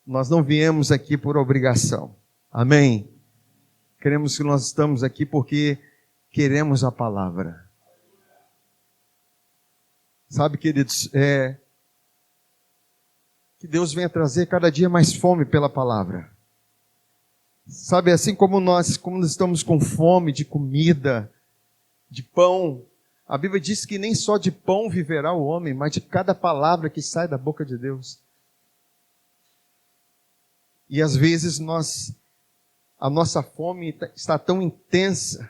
Nós não viemos aqui por obrigação. Amém? Queremos que nós estamos aqui porque queremos a palavra. Sabe, queridos, que Deus venha trazer cada dia mais fome pela palavra. Sabe, assim como nós estamos com fome de comida, de pão, a Bíblia diz que nem só de pão viverá o homem, mas de cada palavra que sai da boca de Deus. E às vezes a nossa fome está tão intensa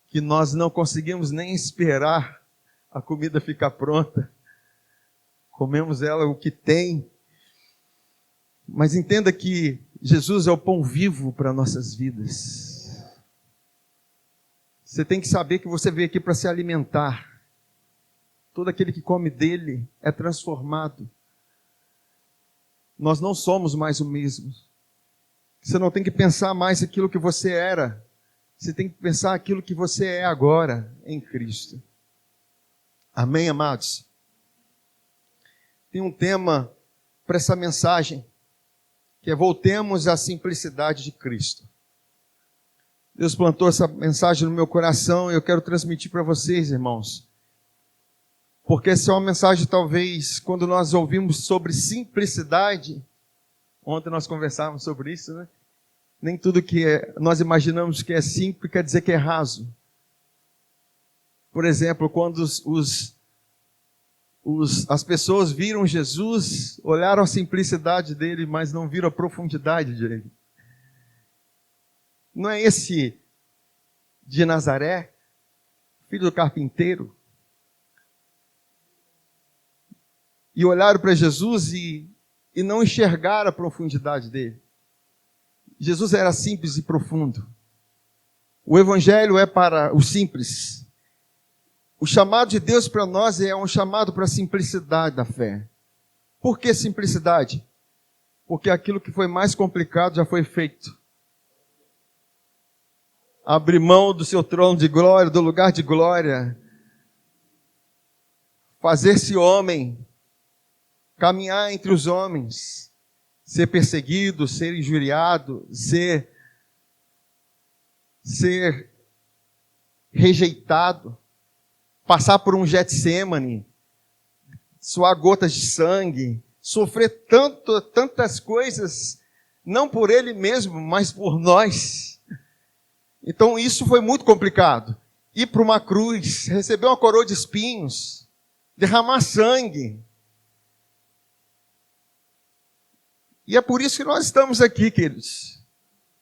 que nós não conseguimos nem esperar a comida ficar pronta. Comemos ela o que tem. Mas entenda que Jesus é o pão vivo para nossas vidas. Você tem que saber que você veio aqui para se alimentar. Todo aquele que come dele é transformado. Nós não somos mais o mesmo. Você não tem que pensar mais aquilo que você era. Você tem que pensar aquilo que você é agora em Cristo. Amém, amados? Tem um tema para essa mensagem, que é voltemos à simplicidade de Cristo. Deus plantou essa mensagem no meu coração e eu quero transmitir para vocês, irmãos. Porque essa é uma mensagem, talvez, quando nós ouvimos sobre simplicidade, ontem nós conversávamos sobre isso, né? Nem tudo que nós imaginamos que é simples quer dizer que é raso. Por exemplo, quando as pessoas viram Jesus, olharam a simplicidade dele, mas não viram a profundidade dele. Não é esse de Nazaré, filho do carpinteiro? E olharam para Jesus e não enxergaram a profundidade dele. Jesus era simples e profundo. O Evangelho é para os simples. O chamado de Deus para nós é um chamado para a simplicidade da fé. Por que simplicidade? Porque aquilo que foi mais complicado já foi feito. Abrir mão do seu trono de glória, do lugar de glória. Fazer-se homem. Caminhar entre os homens. Ser perseguido, ser injuriado, ser rejeitado. Passar por um Getsêmani, suar gotas de sangue, sofrer tantas coisas, não por ele mesmo, mas por nós. Então isso foi muito complicado. Ir para uma cruz, receber uma coroa de espinhos, derramar sangue. E é por isso que nós estamos aqui, queridos.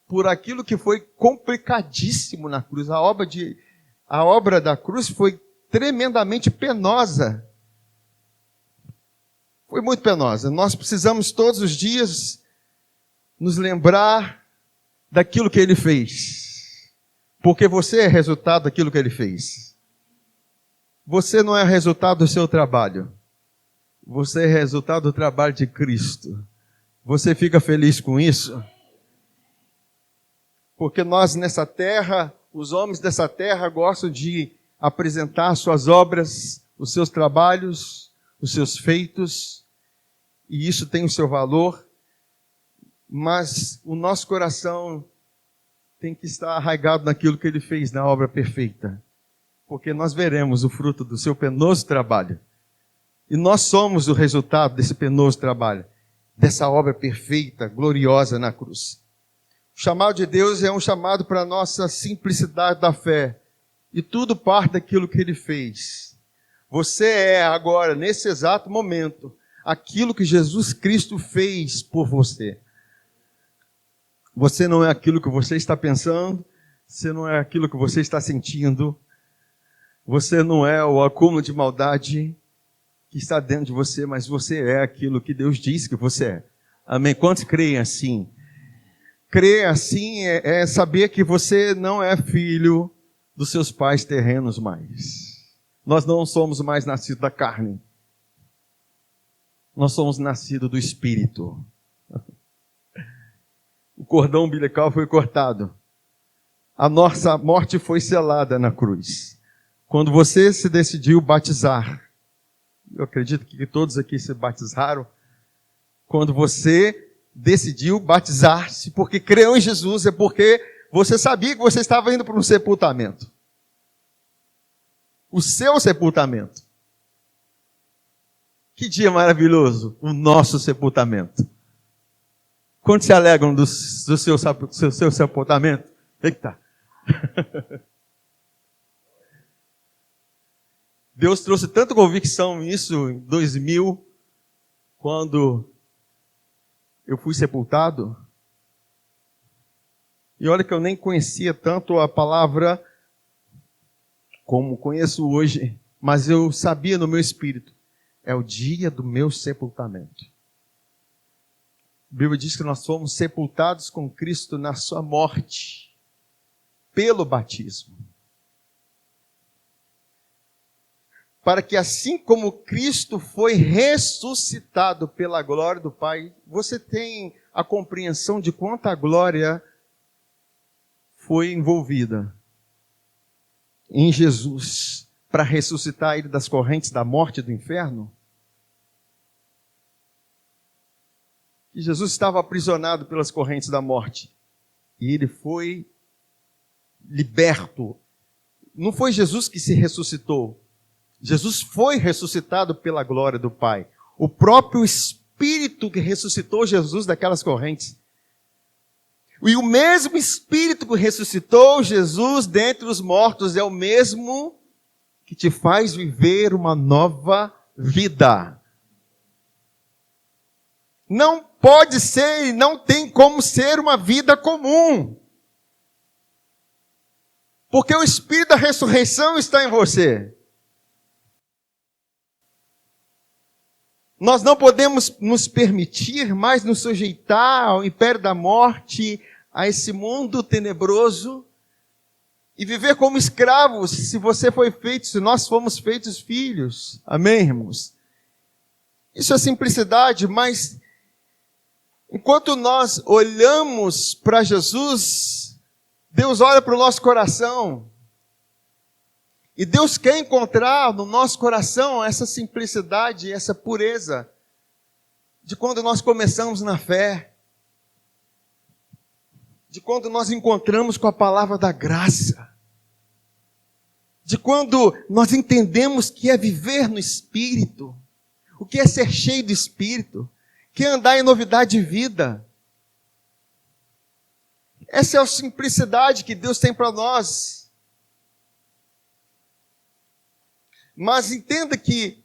Por aquilo que foi complicadíssimo na cruz. A obra da cruz foi tremendamente penosa. Foi muito penosa. Nós precisamos todos os dias nos lembrar daquilo que ele fez. Porque você é resultado daquilo que ele fez. Você não é resultado do seu trabalho. Você é resultado do trabalho de Cristo. Você fica feliz com isso? Porque nós nessa terra, os homens dessa terra gostam de apresentar suas obras, os seus trabalhos, os seus feitos, e isso tem o seu valor, mas o nosso coração tem que estar arraigado naquilo que ele fez na obra perfeita, porque nós veremos o fruto do seu penoso trabalho, e nós somos o resultado desse penoso trabalho, dessa obra perfeita, gloriosa na cruz. O chamado de Deus é um chamado para a nossa simplicidade da fé, e tudo parte daquilo que ele fez. Você é agora, nesse exato momento, aquilo que Jesus Cristo fez por você. Você não é aquilo que você está pensando, você não é aquilo que você está sentindo, você não é o acúmulo de maldade que está dentro de você, mas você é aquilo que Deus diz que você é. Amém? Quantos creem assim? Crer assim é saber que você não é filho dos seus pais terrenos mais. Nós não somos mais nascidos da carne. Nós somos nascidos do Espírito. O cordão umbilical foi cortado. A nossa morte foi selada na cruz. Quando você se decidiu batizar, eu acredito que todos aqui se batizaram, Quando você decidiu batizar-se porque creu em Jesus, é porque você sabia que você estava indo para um sepultamento. O seu sepultamento. Que dia maravilhoso, o nosso sepultamento. Quantos se alegram do seu sepultamento? Eita! Deus trouxe tanta convicção nisso em 2000, quando eu fui sepultado. E olha que eu nem conhecia tanto a palavra como conheço hoje, mas eu sabia no meu espírito, é o dia do meu sepultamento. A Bíblia diz que nós fomos sepultados com Cristo na sua morte, pelo batismo. Para que assim como Cristo foi ressuscitado pela glória do Pai, você tem a compreensão de quanta glória foi envolvida em Jesus para ressuscitar ele das correntes da morte e do inferno? Que Jesus estava aprisionado pelas correntes da morte e ele foi liberto. Não foi Jesus que se ressuscitou. Jesus foi ressuscitado pela glória do Pai. O próprio Espírito que ressuscitou Jesus daquelas correntes. E o mesmo Espírito que ressuscitou Jesus dentre os mortos é o mesmo que te faz viver uma nova vida. Não pode ser e não tem como ser uma vida comum. Porque o Espírito da ressurreição está em você. Nós não podemos nos permitir mais nos sujeitar ao império da morte, a esse mundo tenebroso, e viver como escravos, se nós fomos feitos filhos. Amém, irmãos? Isso é simplicidade, mas enquanto nós olhamos para Jesus, Deus olha para o nosso coração. E Deus quer encontrar no nosso coração essa simplicidade, essa pureza de quando nós começamos na fé, de quando nós encontramos com a palavra da graça, de quando nós entendemos que é viver no Espírito, o que é ser cheio do Espírito, que é andar em novidade de vida. Essa é a simplicidade que Deus tem para nós. Mas entenda que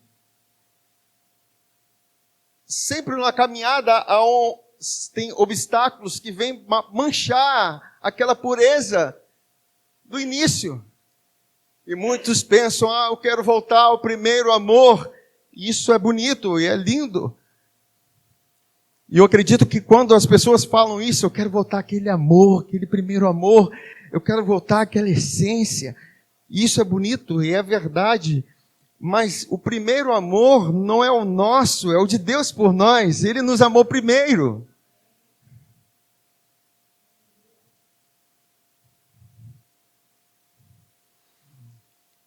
sempre na caminhada tem obstáculos que vêm manchar aquela pureza do início. E muitos pensam, eu quero voltar ao primeiro amor. Isso é bonito e é lindo. E eu acredito que quando as pessoas falam isso, eu quero voltar àquele amor, aquele primeiro amor, eu quero voltar àquela essência. Isso é bonito e é verdade. Mas o primeiro amor não é o nosso, é o de Deus por nós. Ele nos amou primeiro.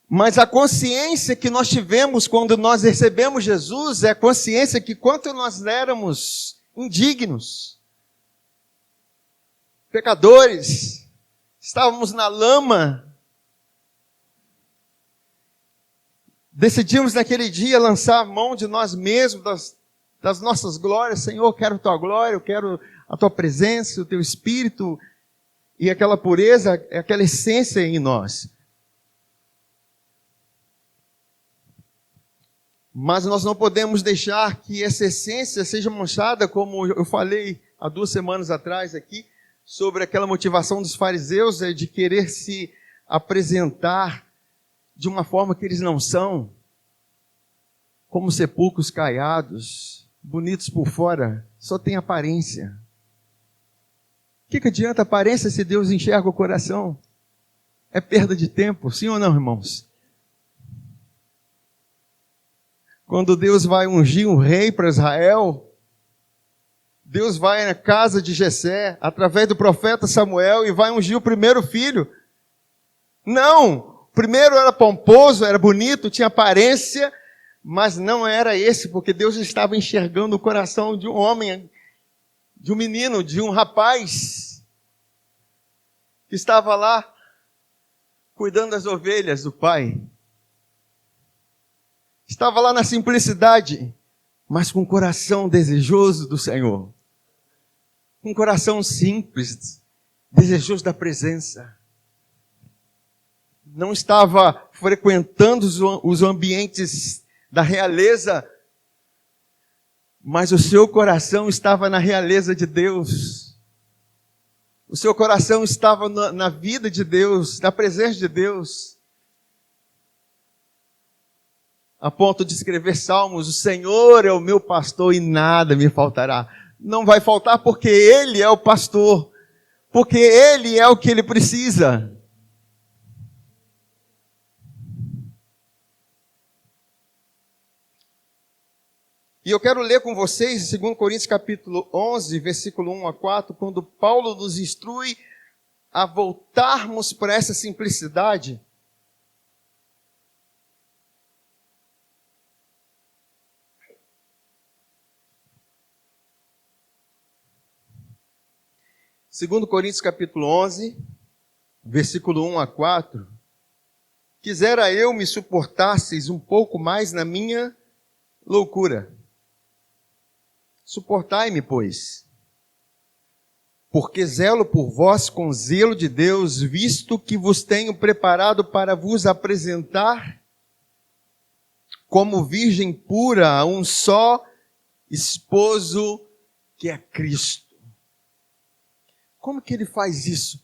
Mas a consciência que nós tivemos quando nós recebemos Jesus é a consciência que quanto nós éramos indignos, pecadores, estávamos na lama, decidimos naquele dia lançar a mão de nós mesmos, das nossas glórias. Senhor, eu quero a tua glória, eu quero a tua presença, o teu Espírito, e aquela pureza, aquela essência em nós. Mas nós não podemos deixar que essa essência seja manchada, como eu falei há 2 semanas atrás aqui, sobre aquela motivação dos fariseus de querer se apresentar de uma forma que eles não são, como sepulcros caiados, bonitos por fora, só tem aparência. O que adianta a aparência se Deus enxerga o coração? É perda de tempo, sim ou não, irmãos? Quando Deus vai ungir um rei para Israel, Deus vai na casa de Jessé, através do profeta Samuel, e vai ungir o primeiro filho. Não! O primeiro era pomposo, era bonito, tinha aparência, Mas não era esse, porque Deus estava enxergando o coração de um homem, de um menino, de um rapaz, que estava lá cuidando das ovelhas do pai. Estava lá na simplicidade, mas com o coração desejoso do Senhor. Com um coração simples, desejoso da presença. Não estava frequentando os ambientes da realeza, mas o seu coração estava na realeza de Deus. O seu coração estava na vida de Deus, na presença de Deus. A ponto de escrever salmos: o Senhor é o meu pastor e nada me faltará. Não vai faltar porque Ele é o pastor, porque Ele é o que Ele precisa. E eu quero ler com vocês, em 2 Coríntios capítulo 11, versículo 1 a 4, quando Paulo nos instrui a voltarmos para essa simplicidade. Segundo Coríntios capítulo 11, versículo 1 a 4. Quisera eu me suportasseis um pouco mais na minha loucura. Suportai-me, pois, porque zelo por vós com zelo de Deus, visto que vos tenho preparado para vos apresentar como virgem pura a um só esposo, que é Cristo. Como que ele faz isso?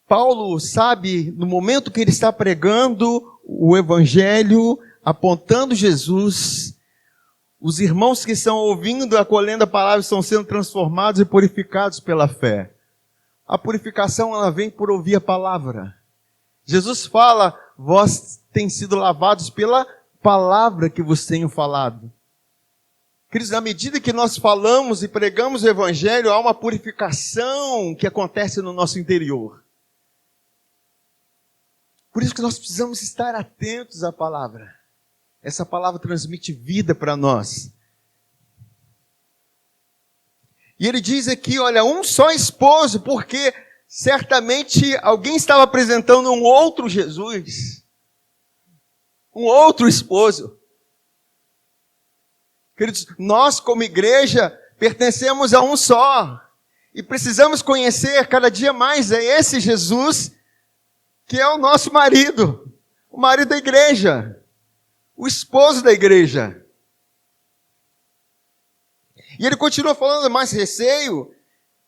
Paulo sabe, no momento que ele está pregando o Evangelho, apontando Jesus, os irmãos que estão ouvindo, acolhendo a palavra, estão sendo transformados e purificados pela fé. A purificação, ela vem por ouvir a palavra. Jesus fala: vós têm sido lavados pela palavra que vos tenho falado. Queridos, na medida que nós falamos e pregamos o Evangelho, há uma purificação que acontece no nosso interior. Por isso que nós precisamos estar atentos à palavra. Essa palavra transmite vida para nós. E ele diz aqui, olha, um só esposo, porque certamente alguém estava apresentando um outro Jesus. Um outro esposo. Queridos, nós como igreja pertencemos a um só. E precisamos conhecer cada dia mais esse Jesus, que é o nosso marido. O marido da igreja. O esposo da igreja. E ele continua falando: mais receio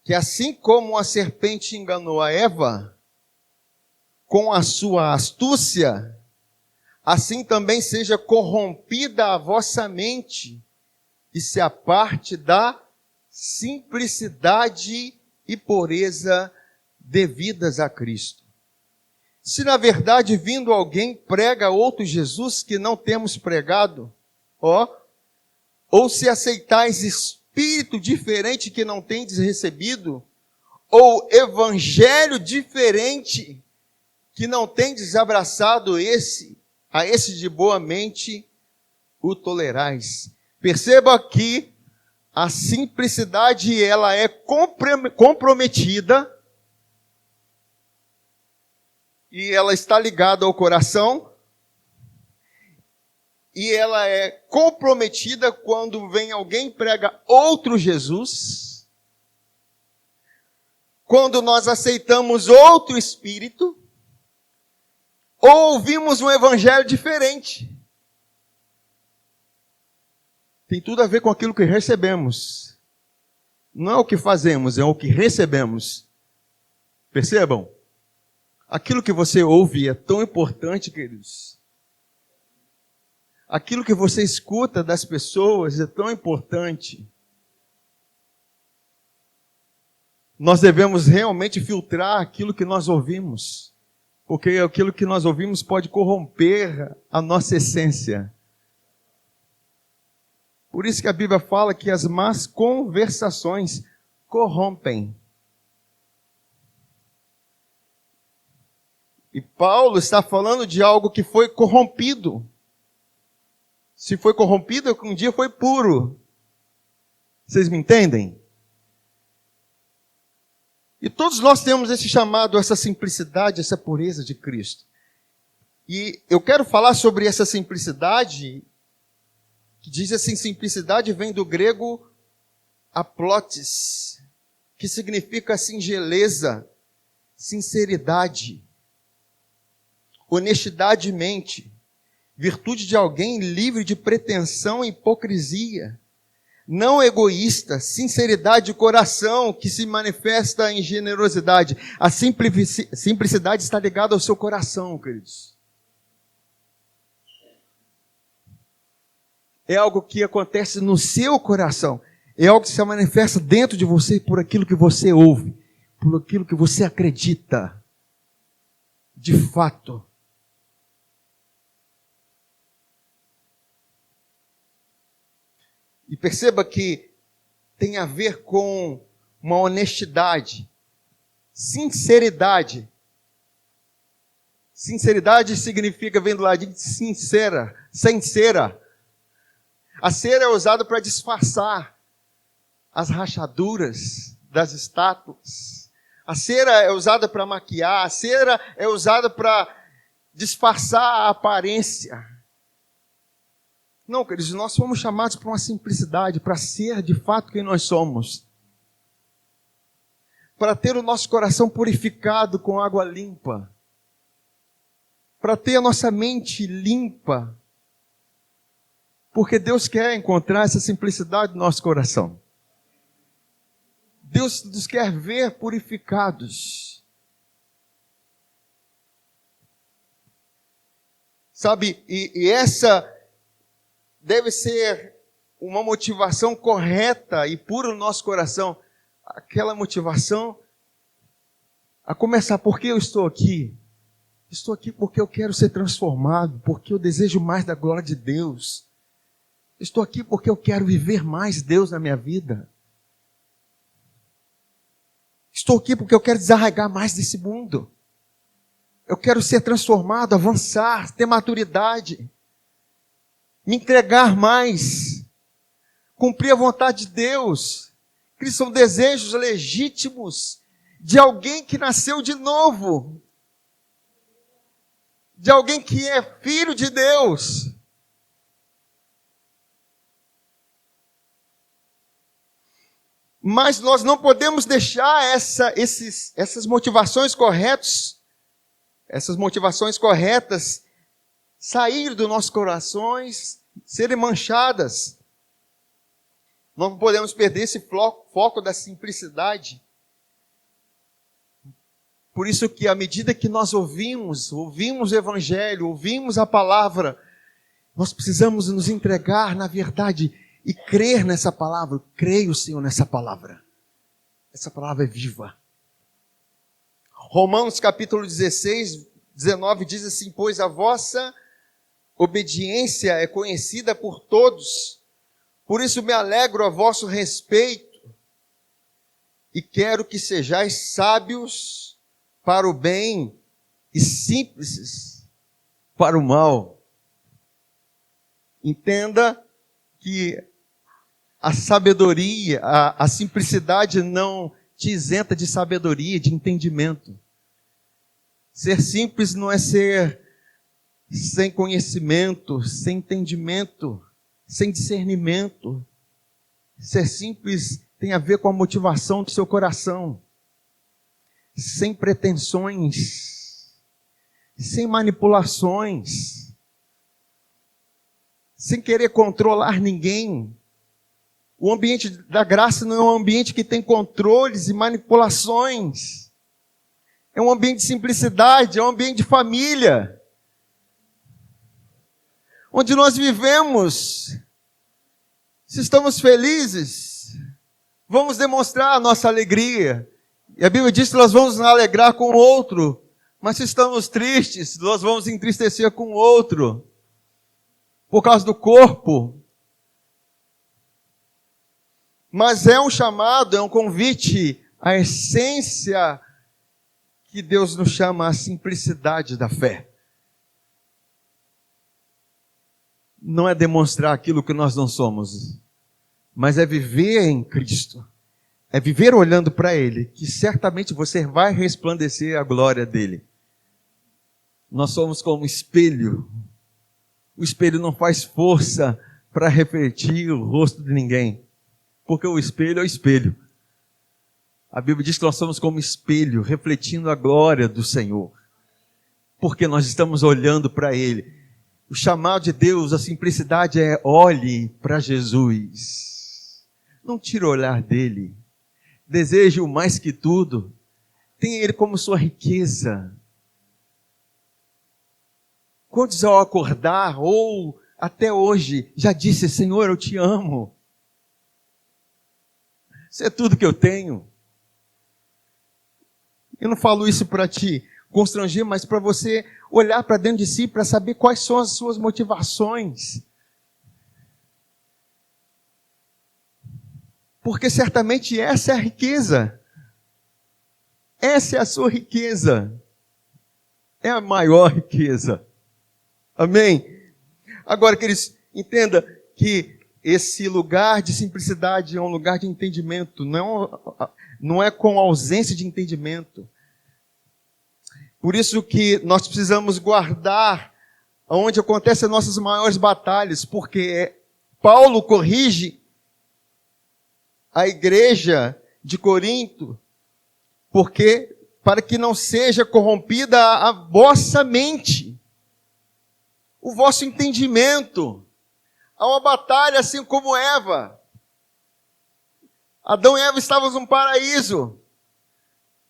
que assim como a serpente enganou a Eva com a sua astúcia, assim também seja corrompida a vossa mente e se aparte da simplicidade e pureza devidas a Cristo. Se na verdade vindo alguém prega outro Jesus que não temos pregado, ou se aceitais espírito diferente que não tendes recebido, ou evangelho diferente que não tendes abraçado, a esse de boa mente o tolerais. Perceba que a simplicidade, ela é comprometida, e ela está ligada ao coração, e ela é comprometida quando vem alguém e prega outro Jesus, quando nós aceitamos outro Espírito, ou ouvimos um evangelho diferente. Tem tudo a ver com aquilo que recebemos. Não é o que fazemos, é o que recebemos. Percebam? Aquilo que você ouve é tão importante, queridos. Aquilo que você escuta das pessoas é tão importante. Nós devemos realmente filtrar aquilo que nós ouvimos, porque aquilo que nós ouvimos pode corromper a nossa essência. Por isso que a Bíblia fala que as más conversações corrompem. E Paulo está falando de algo que foi corrompido. Se foi corrompido, é que um dia foi puro. Vocês me entendem? E todos nós temos esse chamado, essa simplicidade, essa pureza de Cristo. E eu quero falar sobre essa simplicidade, que diz assim, simplicidade vem do grego aplotes, que significa singeleza, sinceridade, honestidade de mente, virtude de alguém livre de pretensão e hipocrisia, não egoísta, sinceridade de coração que se manifesta em generosidade. A simplicidade está ligada ao seu coração, queridos. É algo que acontece no seu coração. É algo que se manifesta dentro de você por aquilo que você ouve, por aquilo que você acredita. De fato. E perceba que tem a ver com uma honestidade, sinceridade. Sinceridade significa, vem do ladinho, sincera, sem cera. A cera é usada para disfarçar as rachaduras das estátuas. A cera é usada para maquiar, a cera é usada para disfarçar a aparência. Não, queridos, nós fomos chamados para uma simplicidade, para ser de fato quem nós somos. Para ter o nosso coração purificado com água limpa. Para ter a nossa mente limpa. Porque Deus quer encontrar essa simplicidade no nosso coração. Deus nos quer ver purificados. Sabe, e essa deve ser uma motivação correta e pura no nosso coração. Aquela motivação a começar, por que eu estou aqui? Estou aqui porque eu quero ser transformado, porque eu desejo mais da glória de Deus. Estou aqui porque eu quero viver mais Deus na minha vida. Estou aqui porque eu quero desarraigar mais desse mundo. Eu quero ser transformado, avançar, ter maturidade. Me entregar mais, cumprir a vontade de Deus, que são desejos legítimos de alguém que nasceu de novo, de alguém que é filho de Deus. Mas nós não podemos deixar essas motivações corretas, sair dos nossos corações, serem manchadas. Não podemos perder esse foco da simplicidade. Por isso que à medida que nós ouvimos o Evangelho, ouvimos a palavra, nós precisamos nos entregar na verdade e crer nessa palavra. Creio, Senhor, nessa palavra. Essa palavra é viva. Romanos capítulo 16, 19 diz assim, pois a vossa obediência é conhecida por todos, por isso me alegro a vosso respeito e quero que sejais sábios para o bem e simples para o mal. Entenda que a sabedoria, a simplicidade não te isenta de sabedoria, de entendimento. Ser simples não é ser sem conhecimento, sem entendimento, sem discernimento. Ser simples tem a ver com a motivação do seu coração. Sem pretensões, sem manipulações, sem querer controlar ninguém. O ambiente da graça não é um ambiente que tem controles e manipulações. É um ambiente de simplicidade, é um ambiente de família. Onde nós vivemos, se estamos felizes, vamos demonstrar a nossa alegria. E a Bíblia diz que nós vamos nos alegrar com o outro, mas se estamos tristes, nós vamos entristecer com o outro, por causa do corpo. Mas é um chamado, é um convite, a essência que Deus nos chama, a simplicidade da fé. não é demonstrar aquilo que nós não somos, mas é viver em Cristo. É viver olhando para Ele, que certamente você vai resplandecer a glória dEle. Nós somos como espelho. O espelho não faz força para refletir o rosto de ninguém, porque o espelho é o espelho. A Bíblia diz que nós somos como espelho, refletindo a glória do Senhor, porque nós estamos olhando para Ele. O chamado de Deus, a simplicidade é: olhe para Jesus. Não tire o olhar dEle. Deseje-o mais que tudo. Tenha Ele como sua riqueza. Quantos ao acordar, ou até hoje, já disse: Senhor, eu te amo. Isso é tudo que eu tenho. Eu não falo isso para te constranger, mas para você olhar para dentro de si, para saber quais são as suas motivações. Porque certamente essa é a riqueza. Essa é a sua riqueza. É a maior riqueza. Amém? Agora, queridos, entenda que esse lugar de simplicidade é um lugar de entendimento, não é com ausência de entendimento. Por isso que nós precisamos guardar onde acontecem as nossas maiores batalhas, porque Paulo corrige a igreja de Corinto, porque para que não seja corrompida a vossa mente, o vosso entendimento. Há uma batalha assim como Eva. Adão e Eva estavam num paraíso,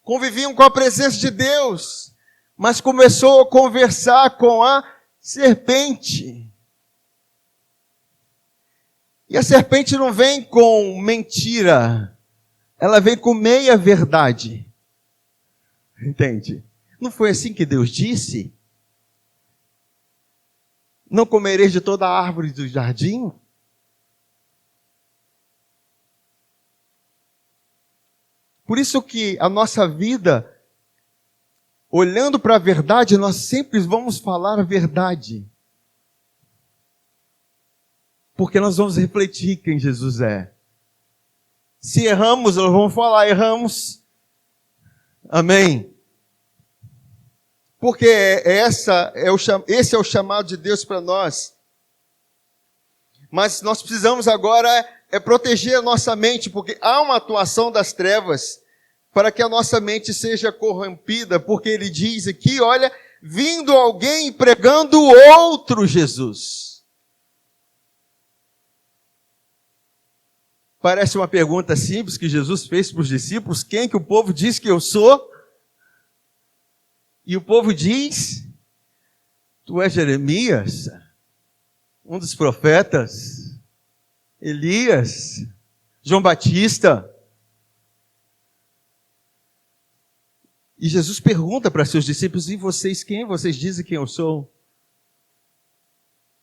conviviam com a presença de Deus, mas começou a conversar com a serpente. E a serpente não vem com mentira, ela vem com meia verdade. Entende? Não foi assim que Deus disse? Não comereis de toda a árvore do jardim? Por isso que a nossa vida, olhando para a verdade, nós sempre vamos falar a verdade. Porque nós vamos refletir quem Jesus é. Se erramos, nós vamos falar, erramos. Amém? Porque esse é o chamado de Deus para nós. Mas nós precisamos agora proteger a nossa mente, porque há uma atuação das trevas para que a nossa mente seja corrompida, porque ele diz aqui, olha, vindo alguém pregando outro Jesus. Parece uma pergunta simples que Jesus fez para os discípulos: quem que o povo diz que eu sou? E o povo diz: tu és Jeremias, um dos profetas, Elias, João Batista. E Jesus pergunta para seus discípulos: e vocês, quem vocês dizem que eu sou?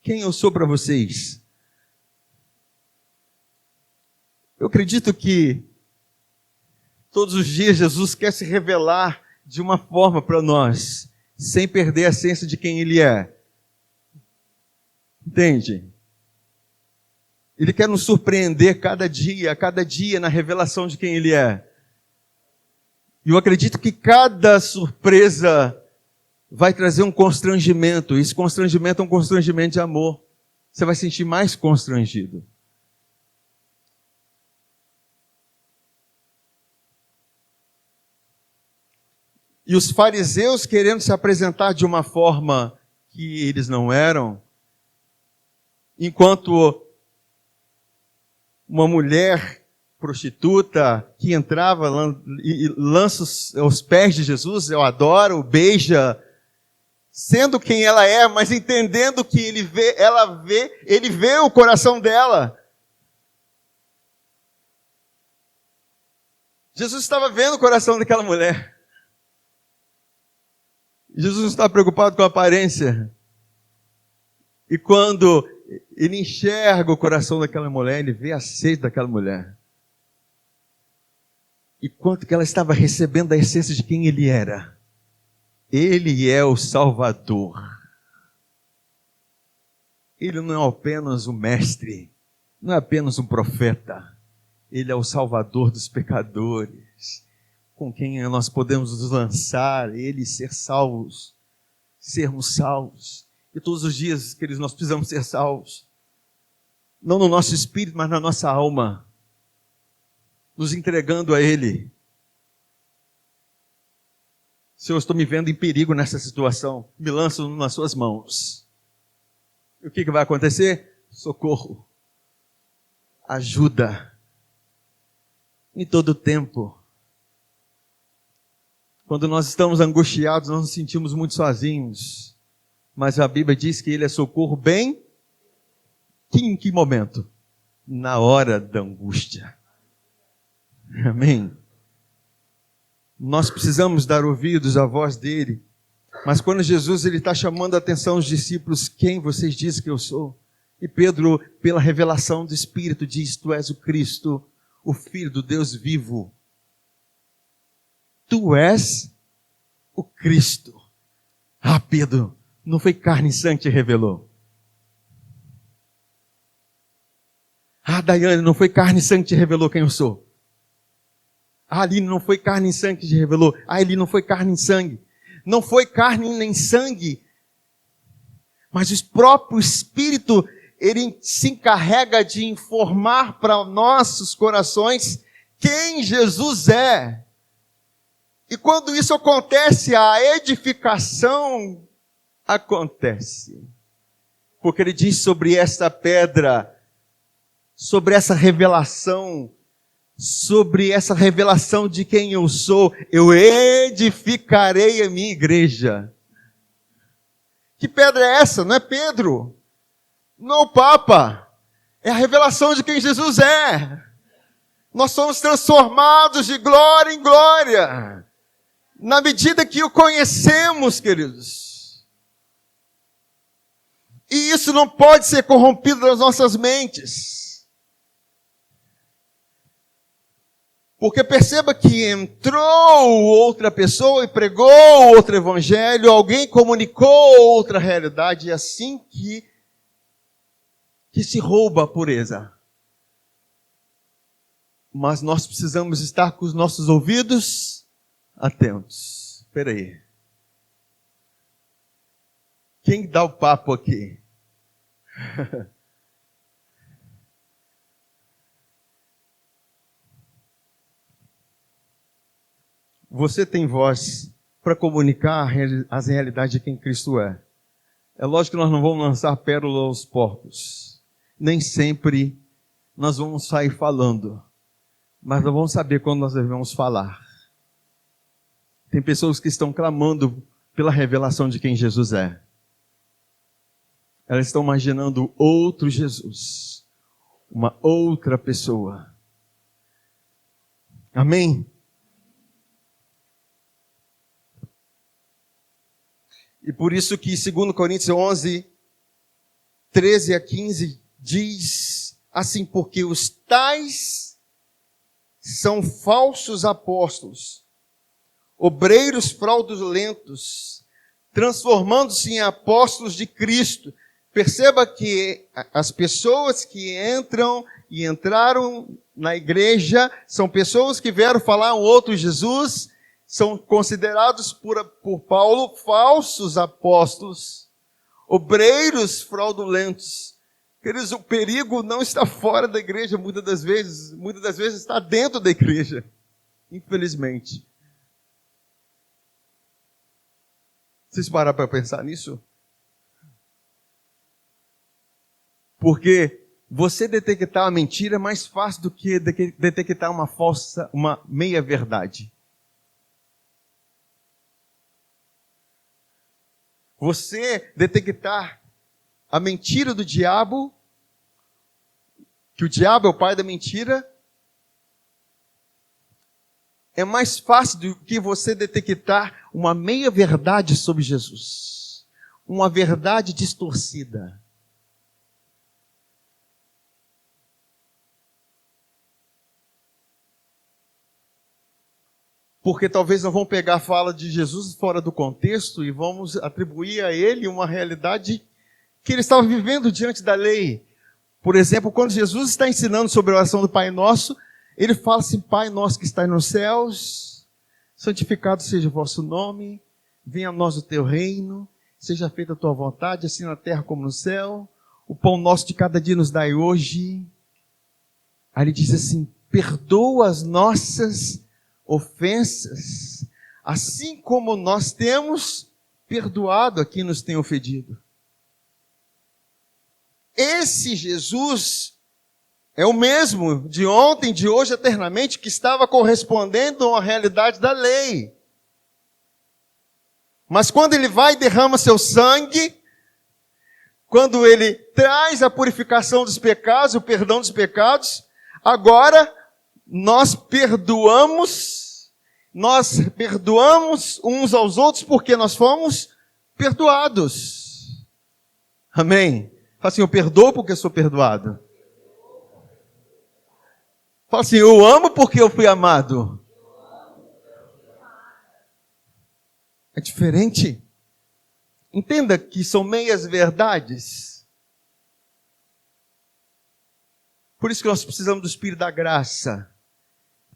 Quem eu sou para vocês? Eu acredito que todos os dias Jesus quer se revelar de uma forma para nós, sem perder a essência de quem Ele é. Entende? Ele quer nos surpreender cada dia na revelação de quem Ele é. E eu acredito que cada surpresa vai trazer um constrangimento. E esse constrangimento é um constrangimento de amor. Você vai se sentir mais constrangido. E os fariseus, querendo se apresentar de uma forma que eles não eram, enquanto uma mulher prostituta que entrava e lança os pés de Jesus, eu adoro, beija, sendo quem ela é, mas entendendo que ele vê o coração dela. Jesus estava vendo o coração daquela mulher. Jesus não está preocupado com a aparência. E quando ele enxerga o coração daquela mulher, ele vê a sede daquela mulher. E quanto que ela estava recebendo a essência de quem ele era. Ele é o Salvador. Ele não é apenas um mestre, não é apenas um profeta. Ele é o salvador dos pecadores, com quem nós podemos nos lançar, Ele ser salvos, sermos salvos. E todos os dias, queridos, nós precisamos ser salvos. Não no nosso espírito, mas na nossa alma. Nos entregando a Ele. Senhor, eu estou me vendo em perigo nessa situação. Me lanço nas suas mãos. E o que vai acontecer? Socorro. Ajuda. Em todo tempo. Quando nós estamos angustiados, nós nos sentimos muito sozinhos. Mas a Bíblia diz que Ele é socorro bem... Em que momento? Na hora da angústia. Amém? Nós precisamos dar ouvidos à voz dEle. Mas quando Jesus está chamando a atenção dos discípulos, quem vocês dizem que eu sou? E Pedro, pela revelação do Espírito, diz, tu és o Cristo, o Filho do Deus vivo. Tu és o Cristo. Ah, Pedro, não foi carne e sangue que te revelou. Ah, Daiane, não foi carne e sangue que te revelou quem eu sou. Ah, Aline, não foi carne e sangue que te revelou. Ah, Eli, não foi carne e sangue. Não foi carne nem sangue. Mas o próprio Espírito, Ele se encarrega de informar para nossos corações quem Jesus é. E quando isso acontece, a edificação acontece. Porque Ele diz sobre essa pedra, sobre essa revelação de quem eu sou, eu edificarei a minha igreja. Que pedra é essa? Não é Pedro, não é o Papa, é a revelação de quem Jesus é. Nós somos transformados de glória em glória, na medida que o conhecemos, queridos. E isso não pode ser corrompido das nossas mentes. Porque perceba que entrou outra pessoa e pregou outro evangelho, alguém comunicou outra realidade, e assim que se rouba a pureza. Mas nós precisamos estar com os nossos ouvidos atentos. Espera aí. Quem dá o papo aqui? Você tem voz para comunicar as realidades de quem Cristo é. É lógico que nós não vamos lançar pérola aos porcos. Nem sempre nós vamos sair falando. Mas nós vamos saber quando nós devemos falar. Tem pessoas que estão clamando pela revelação de quem Jesus é. Elas estão imaginando outro Jesus. Uma outra pessoa. Amém? E por isso que 2 Coríntios 11, 13 a 15, diz assim, porque os tais são falsos apóstolos, obreiros fraudulentos, transformando-se em apóstolos de Cristo. Perceba que as pessoas que entram e entraram na igreja são pessoas que vieram falar um outro Jesus, são considerados por Paulo falsos apóstolos, obreiros fraudulentos. Queridos, o perigo não está fora da igreja, muitas das vezes está dentro da igreja, infelizmente. Vocês pararam para pensar nisso? Porque você detectar a mentira é mais fácil do que detectar uma meia-verdade. Você detectar a mentira do diabo, que o diabo é o pai da mentira, é mais fácil do que você detectar uma meia-verdade sobre Jesus. Uma verdade distorcida. Porque talvez nós vamos pegar a fala de Jesus fora do contexto e vamos atribuir a ele uma realidade que ele estava vivendo diante da lei. Por exemplo, quando Jesus está ensinando sobre a oração do Pai Nosso, ele fala assim: Pai nosso que está nos céus, santificado seja o vosso nome, venha a nós o teu reino, seja feita a tua vontade, assim na terra como no céu. O pão nosso de cada dia nos dai hoje. Aí ele diz assim: perdoa as nossas ofensas, assim como nós temos perdoado a quem nos tem ofendido. Esse Jesus é o mesmo de ontem, de hoje, eternamente, que estava correspondendo à realidade da lei. Mas quando ele vai e derrama seu sangue, quando ele traz a purificação dos pecados, o perdão dos pecados, agora nós perdoamos uns aos outros porque nós fomos perdoados. Amém? Fala assim: eu perdoo porque sou perdoado. Fala assim: eu amo porque eu fui amado. É diferente. Entenda que são meias verdades. Por isso que nós precisamos do Espírito da graça,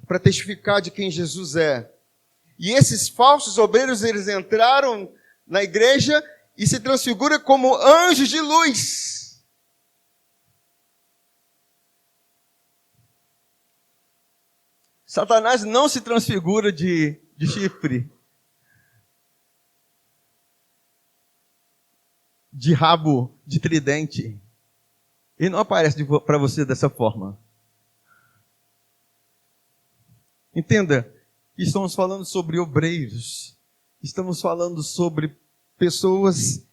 para testificar de quem Jesus é. E esses falsos obreiros, eles entraram na igreja e se transfiguram como anjos de luz. Satanás não se transfigura de chifre, de rabo, de tridente. Ele não aparece para você dessa forma. Entenda que estamos falando sobre obreiros. Estamos falando sobre pessoas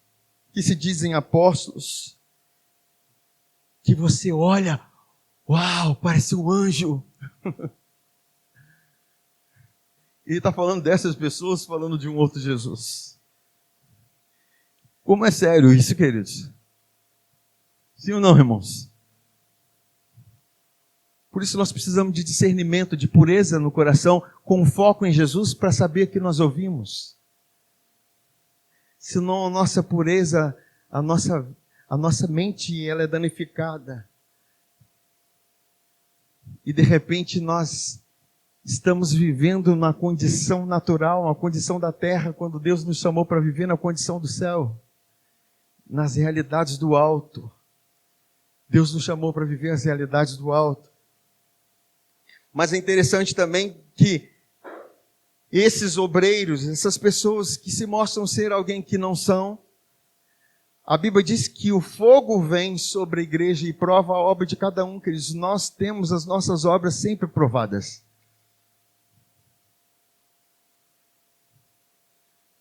que se dizem apóstolos. Que você olha, uau, parece um anjo. Ele está falando dessas pessoas, falando de um outro Jesus. Como é sério isso, queridos? Sim ou não, irmãos? Por isso nós precisamos de discernimento, de pureza no coração, com foco em Jesus, para saber que nós ouvimos. Senão a nossa pureza, a nossa mente, ela é danificada. E de repente nós estamos vivendo na condição natural, na condição da terra, quando Deus nos chamou para viver na condição do céu, nas realidades do alto. Deus nos chamou para viver as realidades do alto. Mas é interessante também que esses obreiros, essas pessoas que se mostram ser alguém que não são, a Bíblia diz que o fogo vem sobre a igreja e prova a obra de cada um, queridos. Nós temos as nossas obras sempre provadas.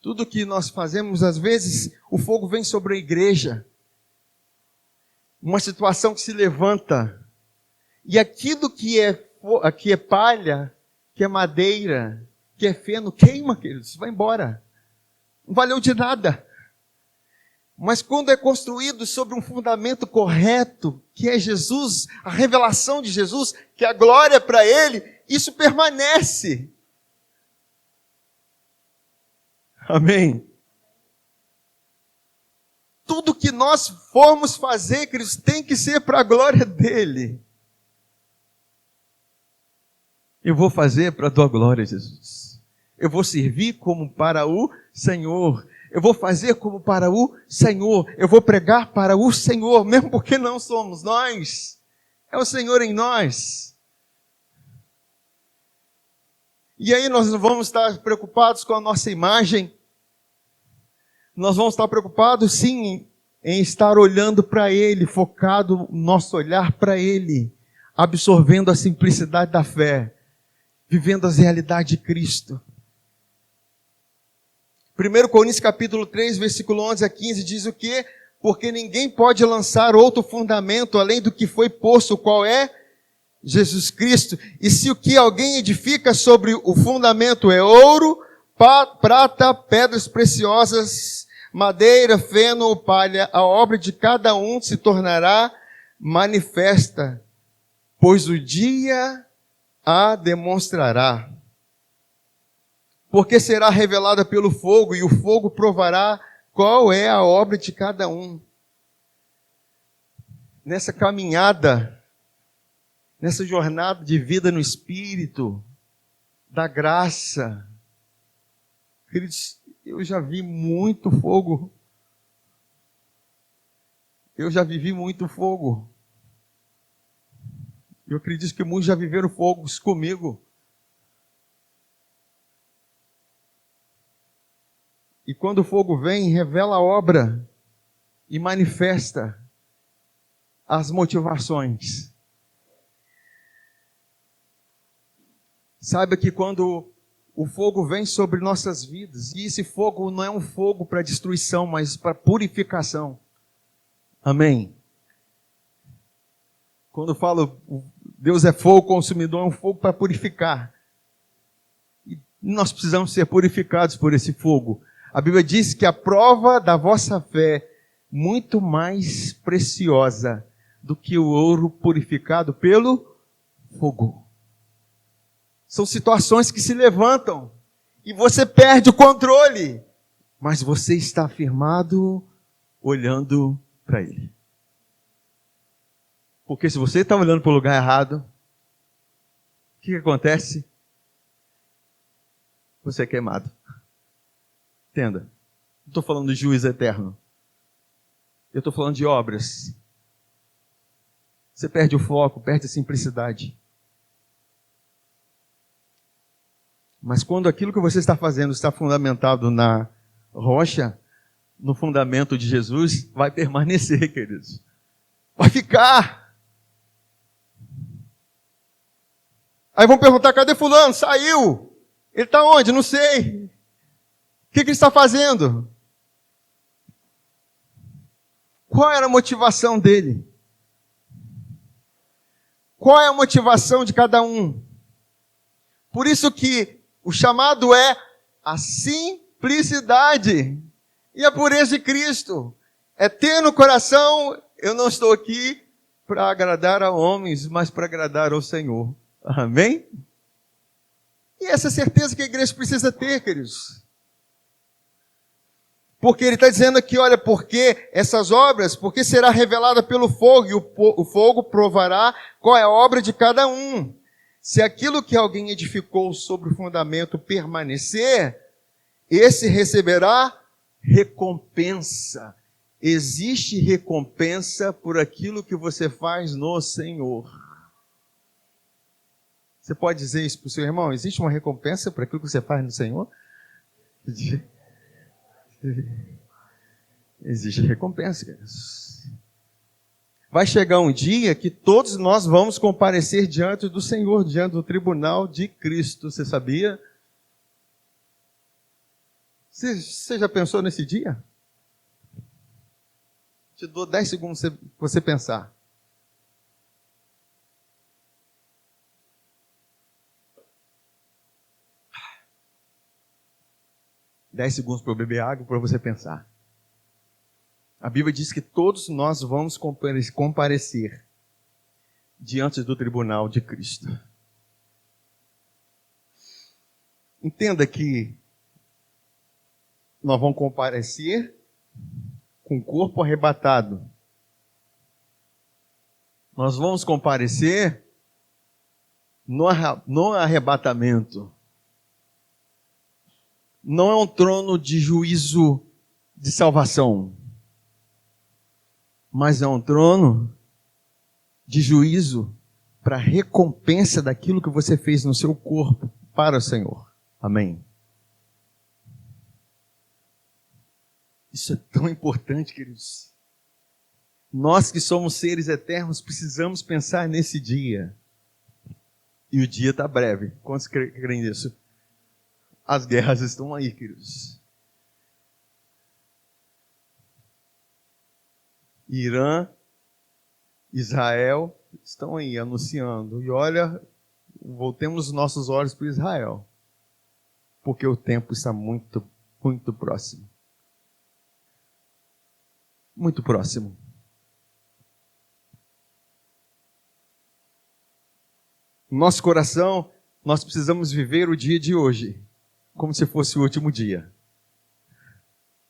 Tudo que nós fazemos, às vezes, o fogo vem sobre a igreja. Uma situação que se levanta. E aquilo que é palha, que é madeira, que é feno, queima, queridos, vai embora. Não valeu de nada. Mas quando é construído sobre um fundamento correto, que é Jesus, a revelação de Jesus, que é a glória para Ele, isso permanece. Amém? Tudo que nós formos fazer, queridos, tem que ser para a glória dEle. Eu vou fazer para a tua glória, Jesus. Eu vou servir como para o Senhor. Eu vou fazer como para o Senhor. Eu vou pregar para o Senhor, mesmo porque não somos nós. É o Senhor em nós. E aí nós não vamos estar preocupados com a nossa imagem. Nós vamos estar preocupados, sim, em estar olhando para Ele, focado o nosso olhar para Ele, absorvendo a simplicidade da fé, vivendo as realidades de Cristo. 1 Coríntios capítulo 3, versículo 11 a 15 diz o quê? Porque ninguém pode lançar outro fundamento além do que foi posto, qual é? Jesus Cristo. E se o que alguém edifica sobre o fundamento é ouro, prata, pedras preciosas, madeira, feno ou palha, a obra de cada um se tornará manifesta, pois o dia a demonstrará. Porque será revelada pelo fogo, e o fogo provará qual é a obra de cada um. nessa caminhada, nessa jornada de vida no Espírito, da graça. Queridos, eu já vi muito fogo. Eu já vivi muito fogo. Eu acredito que muitos já viveram fogos comigo. E quando o fogo vem, revela a obra e manifesta as motivações. Saiba que quando o fogo vem sobre nossas vidas, e esse fogo não é um fogo para destruição, mas para purificação. Amém? Quando eu falo Deus é fogo consumidor, é um fogo para purificar. E nós precisamos ser purificados por esse fogo. A Bíblia diz que a prova da vossa fé é muito mais preciosa do que o ouro purificado pelo fogo. São situações que se levantam e você perde o controle, mas você está firmado olhando para Ele. Porque se você está olhando para o lugar errado, o que acontece? Você é queimado. Entenda, não estou falando de juízo eterno. Eu estou falando de obras. Você perde o foco, perde a simplicidade. Mas quando aquilo que você está fazendo está fundamentado na rocha, no fundamento de Jesus, vai permanecer, queridos. Vai ficar. Aí vão perguntar, cadê fulano? Saiu. Ele está onde? Não sei. O que ele está fazendo? Qual era a motivação dele? Qual é a motivação de cada um? Por isso que o chamado é a simplicidade e a pureza de Cristo. É ter no coração, eu não estou aqui para agradar a homens, mas para agradar ao Senhor. Amém? E essa é a certeza que a igreja precisa ter, queridos. Porque ele está dizendo aqui, olha, porque essas obras, porque será revelada pelo fogo, e o fogo provará qual é a obra de cada um. Se aquilo que alguém edificou sobre o fundamento permanecer, esse receberá recompensa. Existe recompensa por aquilo que você faz no Senhor. Você pode dizer isso para o seu irmão? Existe uma recompensa por aquilo que você faz no Senhor? Existe recompensa, queridos. Vai chegar um dia que todos nós vamos comparecer diante do Senhor, diante do tribunal de Cristo. Você sabia? Você já pensou nesse dia? Te dou 10 segundos para você pensar. Dez segundos para eu beber água para você pensar. A Bíblia diz que todos nós vamos comparecer diante do tribunal de Cristo. Entenda que nós vamos comparecer com o corpo arrebatado. Nós vamos comparecer no arrebatamento. Não é um trono de juízo de salvação, mas é um trono de juízo para recompensa daquilo que você fez no seu corpo para o Senhor. Amém? Isso é tão importante, queridos. Nós que somos seres eternos precisamos pensar nesse dia. E o dia está breve. Quantos creem nisso? As guerras estão aí, queridos. Irã, Israel estão aí anunciando. E olha, voltemos os nossos olhos para Israel. Porque o tempo está muito, muito próximo. Muito próximo. No nosso coração, nós precisamos viver o dia de hoje como se fosse o último dia.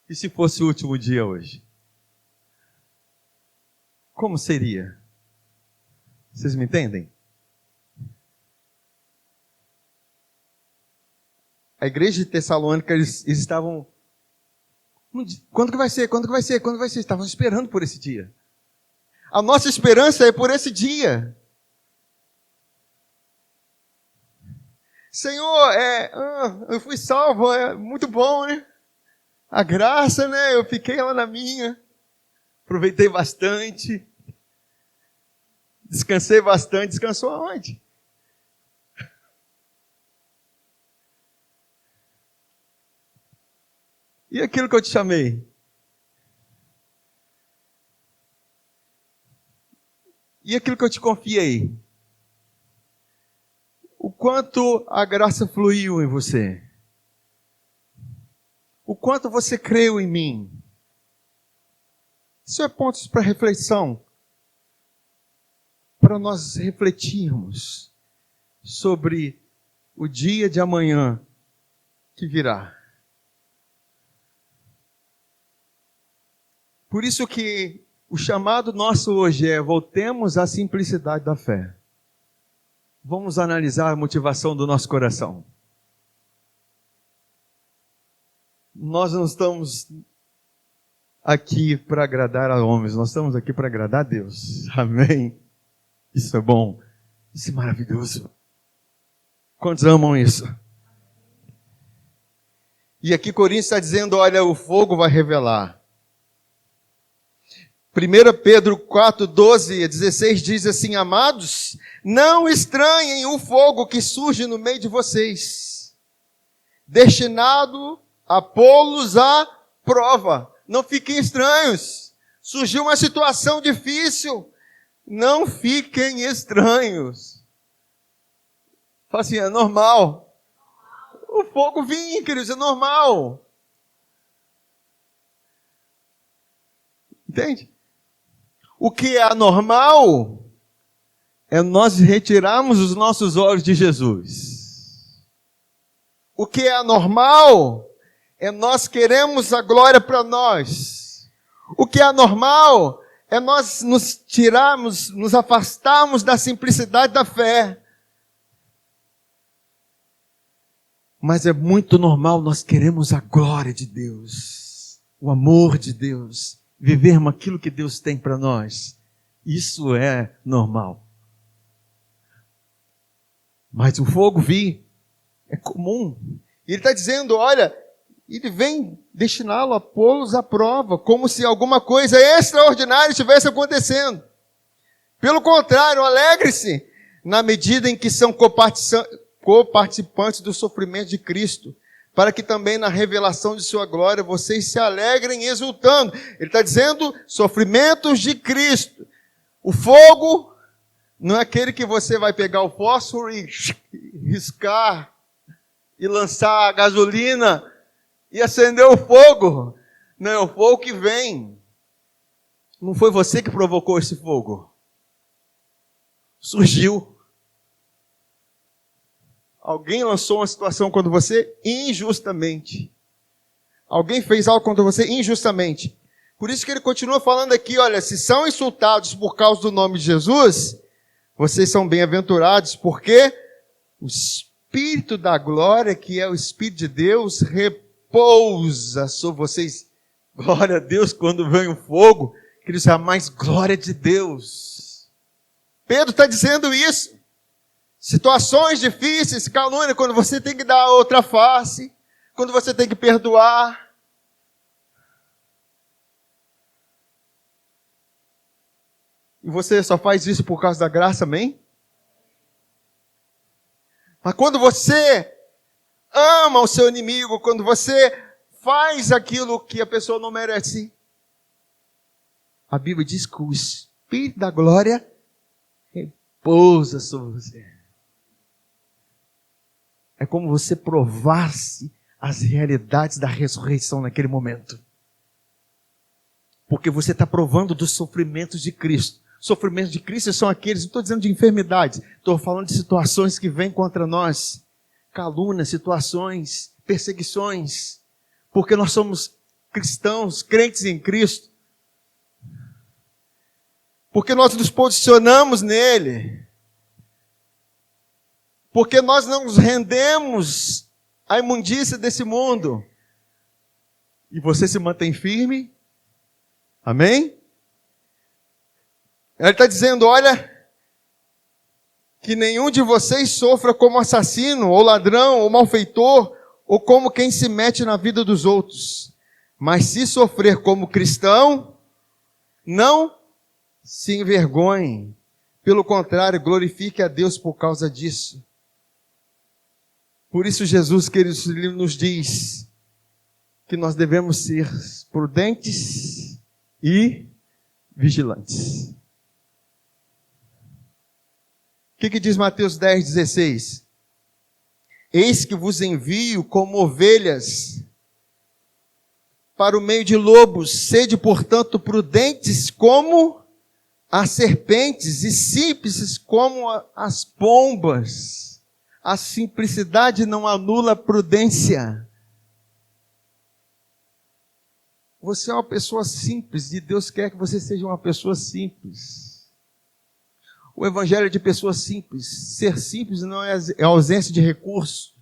E se fosse o último dia hoje? como seria? Vocês me entendem? A igreja de Tessalônica, eles estavam... Quando que vai ser? Quando que vai ser? Quando vai ser? Estavam esperando por esse dia. A nossa esperança é por esse dia. Senhor, eu fui salvo, é muito bom, né? A graça, né? Eu fiquei lá na minha. Aproveitei bastante. Descansei bastante. Descansou aonde? E aquilo que eu te chamei? E aquilo que eu te confiei? O quanto a graça fluiu em você? O quanto você creu em mim? Isso é pontos para reflexão. Para nós refletirmos sobre o dia de amanhã que virá. Por isso que o chamado nosso hoje é: voltemos à simplicidade da fé. Vamos analisar a motivação do nosso coração. Nós não estamos aqui para agradar a homens, nós estamos aqui para agradar a Deus. Amém? Isso é bom, isso é maravilhoso. Quantos amam isso? E aqui Coríntios está dizendo, olha, o fogo vai revelar. 1 Pedro 4, 12 a 16 diz assim: amados, não estranhem o fogo que surge no meio de vocês, destinado a pô-los à prova. Não fiquem estranhos. Surgiu uma situação difícil. Não fiquem estranhos. Fala assim, é normal. O fogo vinha, queridos, é normal. Entende? O que é anormal é nós retirarmos os nossos olhos de Jesus. O que é anormal é nós queremos a glória para nós. O que é anormal é nós nos tirarmos, nos afastarmos da simplicidade da fé. Mas é muito normal, nós queremos a glória de Deus, o amor de Deus, vivermos aquilo que Deus tem para nós. Isso é normal. Mas o fogo vir é comum. E ele está dizendo, olha, ele vem destiná-lo a pô-los à prova, como se alguma coisa extraordinária estivesse acontecendo. Pelo contrário, alegre-se na medida em que são coparticipantes do sofrimento de Cristo, para que também na revelação de sua glória vocês se alegrem exultando. Ele está dizendo sofrimentos de Cristo. O fogo não é aquele que você vai pegar o fósforo e riscar e lançar a gasolina e acender o fogo. Não, é o fogo que vem. Não foi você que provocou esse fogo. Surgiu. Alguém lançou uma situação contra você injustamente. Alguém fez algo contra você injustamente. Por isso que ele continua falando aqui, olha, se são insultados por causa do nome de Jesus, vocês são bem-aventurados, porque o Espírito da glória, que é o Espírito de Deus, repousa sobre vocês. Glória a Deus, quando vem o fogo, que eles chamam mais glória de Deus. Pedro está dizendo isso. Situações difíceis, calúnia, quando você tem que dar a outra face, quando você tem que perdoar. E você só faz isso por causa da graça, amém? Mas quando você ama o seu inimigo, quando você faz aquilo que a pessoa não merece, a Bíblia diz que o Espírito da glória repousa sobre você. É como você provasse as realidades da ressurreição naquele momento. Porque você está provando dos sofrimentos de Cristo. Sofrimentos de Cristo são aqueles, não estou dizendo de enfermidades, estou falando de situações que vêm contra nós. Calúnias, situações, perseguições. Porque nós somos cristãos, crentes em Cristo. porque nós nos posicionamos nele, porque nós não nos rendemos à imundícia desse mundo, e você se mantém firme, amém? Ele está dizendo, olha, que nenhum de vocês sofra como assassino, ou ladrão, ou malfeitor, ou como quem se mete na vida dos outros. Mas se sofrer como cristão, não se envergonhe. Pelo contrário, glorifique a Deus por causa disso. Por isso Jesus, queridos, ele nos diz que nós devemos ser prudentes e vigilantes. O que diz Mateus 10:16? Eis que vos envio como ovelhas para o meio de lobos. Sede, portanto, prudentes como as serpentes e simples como as pombas. A simplicidade não anula a prudência. Você é uma pessoa simples e Deus quer que você seja uma pessoa simples. O evangelho é de pessoas simples. Ser simples não é ausência de recurso,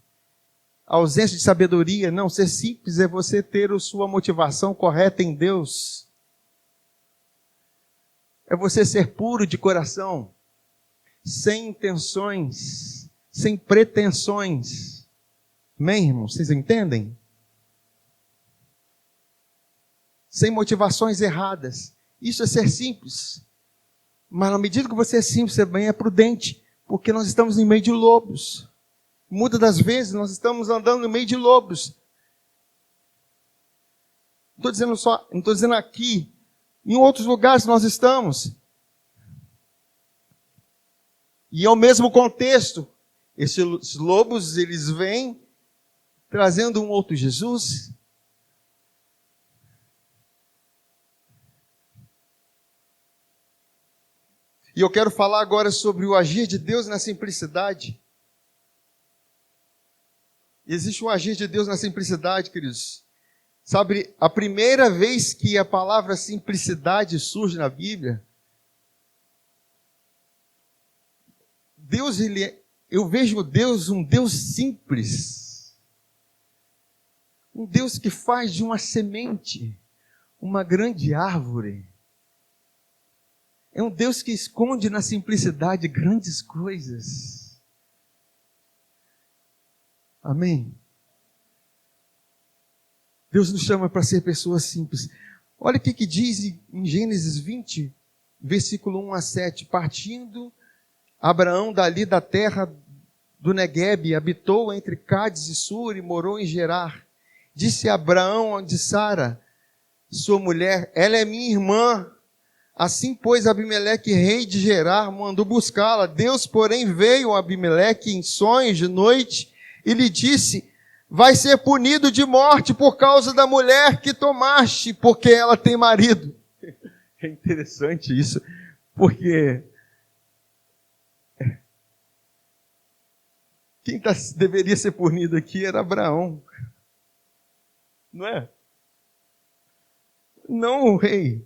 ausência de sabedoria. Não, ser simples é você ter a sua motivação correta em Deus. É você ser puro de coração, sem intenções, sem pretensões. Amém, irmãos? Vocês entendem? Sem motivações erradas. Isso é ser simples. Mas na medida que você é simples, você também é prudente, porque nós estamos em meio de lobos. Muitas das vezes nós estamos andando no meio de lobos. Não estou dizendo aqui, em outros lugares nós estamos. E é o mesmo contexto. Esses lobos, eles vêm trazendo um outro Jesus. E eu quero falar agora sobre o agir de Deus na simplicidade. Existe um agir de Deus na simplicidade, queridos. Sabe, a primeira vez que a palavra simplicidade surge na Bíblia, eu vejo Deus um Deus simples. Um Deus que faz de uma semente uma grande árvore. É um Deus que esconde na simplicidade grandes coisas. Amém? Deus nos chama para ser pessoas simples. Olha o que diz em Gênesis 20, versículo 1-7. Partindo Abraão dali da terra do Neguebe, habitou entre Cádiz e Sur e morou em Gerar. Disse Abraão de Sara, sua mulher, ela é minha irmã. Assim, pois, Abimeleque, rei de Gerar, mandou buscá-la. Deus, porém, veio a Abimeleque em sonhos de noite e lhe disse, vai ser punido de morte por causa da mulher que tomaste, porque ela tem marido. É interessante isso, porque quem deveria ser punido aqui era Abraão. Não é? Não o rei.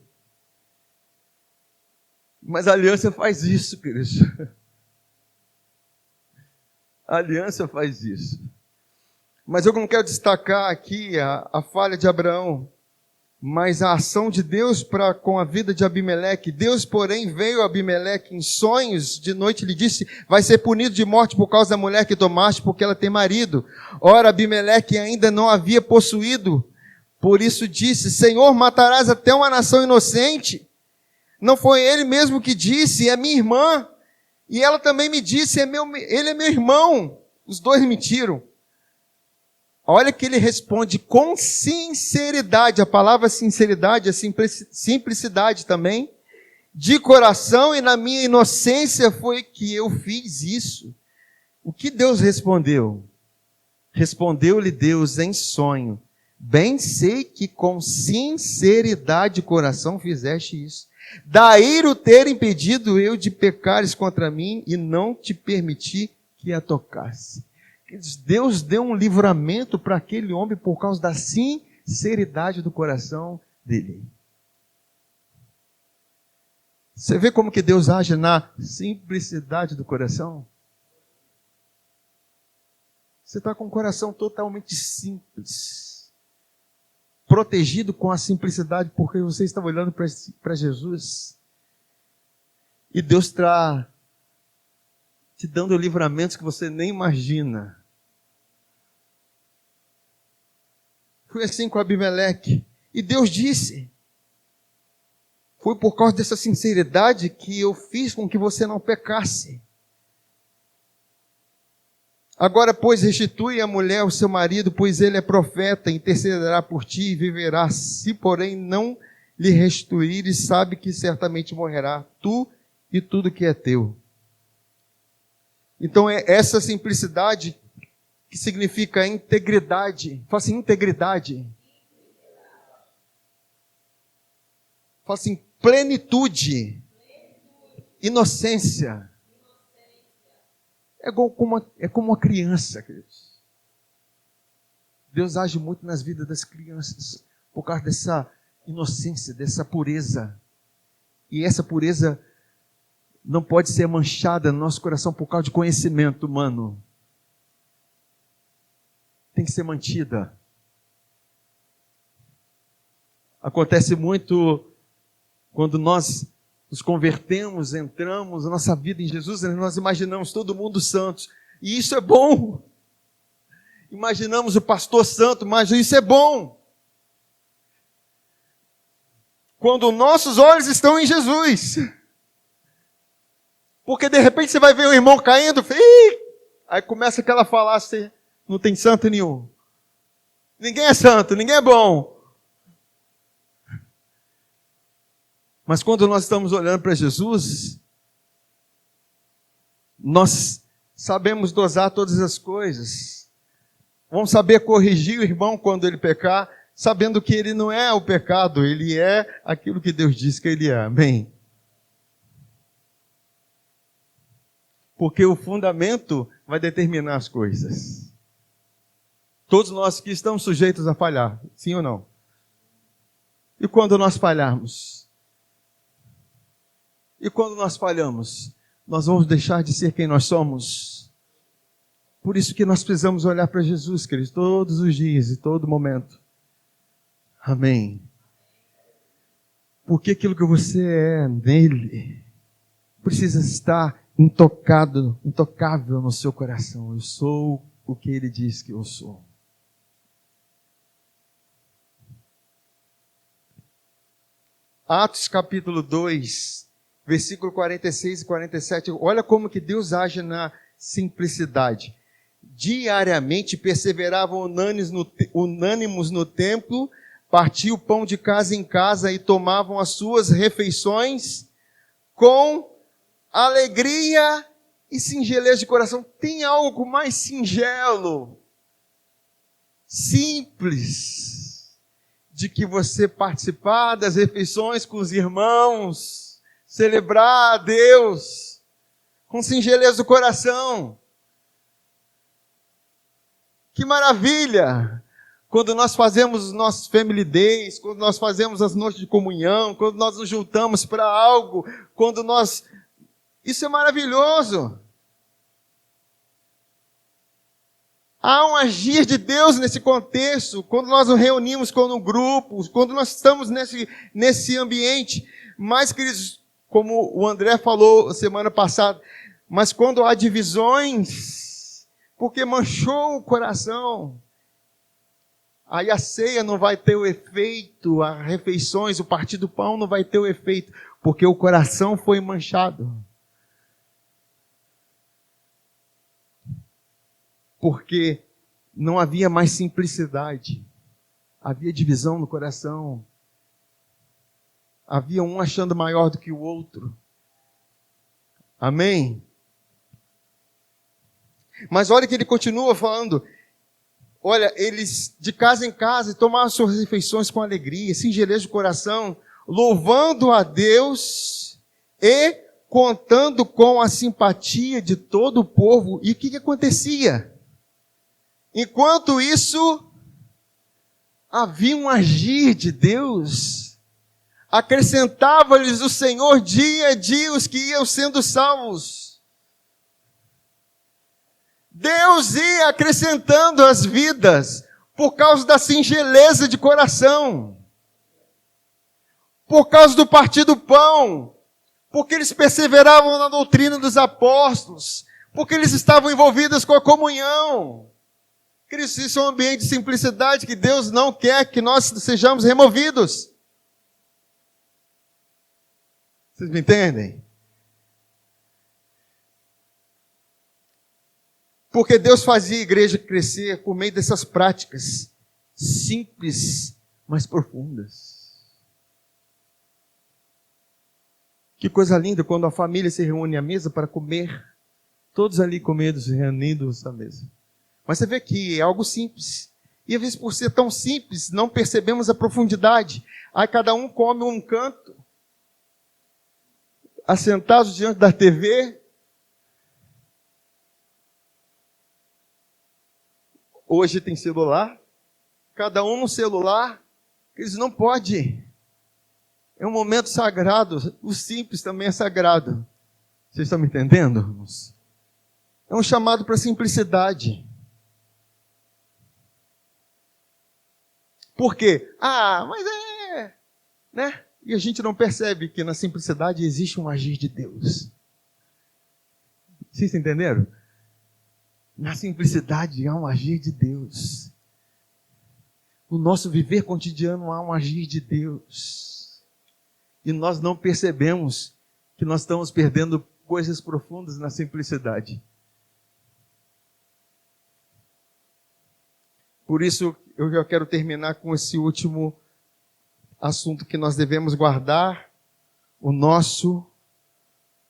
Mas a aliança faz isso, queridos. A aliança faz isso. Mas eu não quero destacar aqui a falha de Abraão, mas a ação de Deus com a vida de Abimeleque. Deus, porém, veio a Abimeleque em sonhos de noite e lhe disse, vai ser punido de morte por causa da mulher que tomaste, porque ela tem marido. Ora, Abimeleque ainda não havia possuído, por isso disse, Senhor, matarás até uma nação inocente? Não foi ele mesmo que disse, é minha irmã. E ela também me disse, ele é meu irmão. Os dois mentiram. Olha que ele responde com sinceridade. A palavra sinceridade é simplicidade também. De coração e na minha inocência foi que eu fiz isso. O que Deus respondeu? Respondeu-lhe Deus em sonho. Bem sei que com sinceridade de coração fizeste isso. Daí o ter impedido eu de pecares contra mim e não te permiti que a tocasse. Deus deu um livramento para aquele homem por causa da sinceridade do coração dele. Você vê como que Deus age na simplicidade do coração? Você está com um coração totalmente simples, protegido com a simplicidade, porque você está olhando para Jesus. E Deus está te dando livramentos que você nem imagina. Foi assim com Abimeleque. E Deus disse: foi por causa dessa sinceridade que eu fiz com que você não pecasse. Agora, pois, restitui a mulher ao seu marido, pois ele é profeta, intercederá por ti e viverá. Se, porém, não lhe restituires, sabe que certamente morrerá, tu e tudo que é teu. Então, é essa simplicidade que significa integridade. Fala assim, integridade. Fala assim, plenitude. Inocência. É como uma criança, queridos. Deus age muito nas vidas das crianças por causa dessa inocência, dessa pureza. E essa pureza não pode ser manchada no nosso coração por causa de conhecimento humano. Tem que ser mantida. Acontece muito quando nós nos convertemos, entramos na nossa vida em Jesus, nós imaginamos todo mundo santos. E isso é bom. Imaginamos o pastor santo, mas isso é bom. Quando nossos olhos estão em Jesus. Porque de repente você vai ver o irmão caindo, aí começa aquela falácia, não tem santo nenhum. Ninguém é santo, ninguém é bom. Mas quando nós estamos olhando para Jesus, nós sabemos dosar todas as coisas. Vamos saber corrigir o irmão quando ele pecar, sabendo que ele não é o pecado, ele é aquilo que Deus diz que ele é. Amém? Porque o fundamento vai determinar as coisas. Todos nós que estamos sujeitos a falhar, sim ou não? E quando nós falharmos? E quando nós falhamos, nós vamos deixar de ser quem nós somos. Por isso que nós precisamos olhar para Jesus, queridos, todos os dias e todo momento. Amém. Porque aquilo que você é nele precisa estar intocável no seu coração. Eu sou o que ele diz que eu sou. Atos capítulo 2, versículo 46 e 47, olha como que Deus age na simplicidade. Diariamente perseveravam unânimes no templo, partiam o pão de casa em casa e tomavam as suas refeições com alegria e singeleza de coração. Tem algo mais singelo, simples, de que você participar das refeições com os irmãos, celebrar a Deus com singeleza do coração. Que maravilha! Quando nós fazemos os nossos family days, quando nós fazemos as noites de comunhão, quando nós nos juntamos para algo, isso é maravilhoso. Há um agir de Deus nesse contexto, quando nós nos reunimos com um grupo, quando nós estamos nesse ambiente. Mas, queridos, como o André falou semana passada, mas quando há divisões, porque manchou o coração, aí a ceia não vai ter o efeito, as refeições, o partir do pão não vai ter o efeito, porque o coração foi manchado. Porque não havia mais simplicidade, havia divisão no coração, havia um achando maior do que o outro. Amém? Mas olha que ele continua falando, olha, eles de casa em casa tomavam suas refeições com alegria, singeleza de coração, louvando a Deus e contando com a simpatia de todo o povo. E o que acontecia? Enquanto isso, havia um agir de Deus, acrescentava-lhes o Senhor dia a dia os que iam sendo salvos. Deus ia acrescentando as vidas por causa da singeleza de coração, por causa do partir do pão, porque eles perseveravam na doutrina dos apóstolos, porque eles estavam envolvidos com a comunhão. Isso é um ambiente de simplicidade que Deus não quer que nós sejamos removidos. Vocês me entendem? Porque Deus fazia a igreja crescer por meio dessas práticas simples, mas profundas. Que coisa linda quando a família se reúne à mesa para comer, todos ali comendo, se reunindo à mesa. Mas você vê que é algo simples. E às vezes, por ser tão simples, não percebemos a profundidade. Aí cada um come um canto, assentados diante da TV. Hoje tem celular, cada um no celular. Eles não podem. É um momento sagrado. O simples também é sagrado. Vocês estão me entendendo, irmãos? É um chamado para a simplicidade. Por quê? Mas né? E a gente não percebe que na simplicidade existe um agir de Deus. Vocês entenderam? Na simplicidade há um agir de Deus. No nosso viver cotidiano há um agir de Deus. E nós não percebemos que nós estamos perdendo coisas profundas na simplicidade. Por isso, eu já quero terminar com esse último assunto que nós devemos guardar: o nosso